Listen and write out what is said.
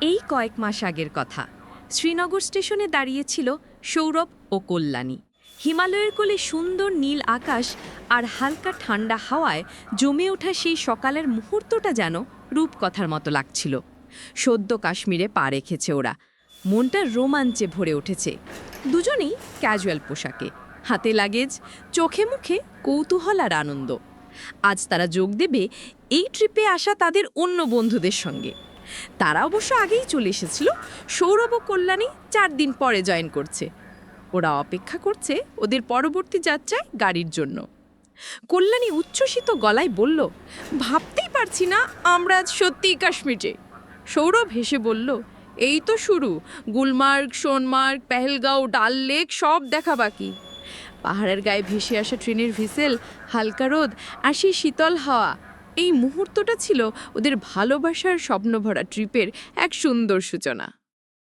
এই কয়েক মাস আগের কথা। শ্রীনগর স্টেশনে দাঁড়িয়েছিল সৌরভ ও কল্যাণী। হিমালয়ের কোলে সুন্দর নীল আকাশ আর হালকা ঠান্ডা হাওয়ায় জমে ওঠা সেই সকালের মুহূর্তটা যেন রূপকথার মতো লাগছিল। সদ্য কাশ্মীরে পা রেখেছে ওরা, মনটা রোমাঞ্চে ভরে উঠেছে। দুজনেই ক্যাজুয়াল পোশাকে, হাতে লাগেজ, চোখে মুখে কৌতূহল আর আনন্দ। আজ তারা যোগ দেবে এই ট্রিপে আসা তাদের অন্য বন্ধুদের সঙ্গে। তারা অবশ্য আগেই চলে এসেছিল, সৌরভ ও কল্যাণী 4 দিন পরে জয়েন করছে। ওরা অপেক্ষা করছে ওদের পরবর্তী যাত্রায় গাড়ির জন্য। কল্যাণী উচ্ছ্বসিত গলায় বলল, ভাবতেই পারছি না আমরা আজ সত্যিই কাশ্মীরে। সৌরভ হেসে বলল, এই তো শুরু। গুলমার্গ, সোনমার্গ, পেহেলগাঁও, ডাল লেক সব দেখা বাকি। পাহাড়ের গায়ে ভেসে আসা ট্রেনের হুইসেল, হালকা রোদ আর সেই শীতল হাওয়া, এই মুহূর্তটা ছিল ওদের ভালোবাসার স্বপ্নভরা ট্রিপের এক সুন্দর সূচনা।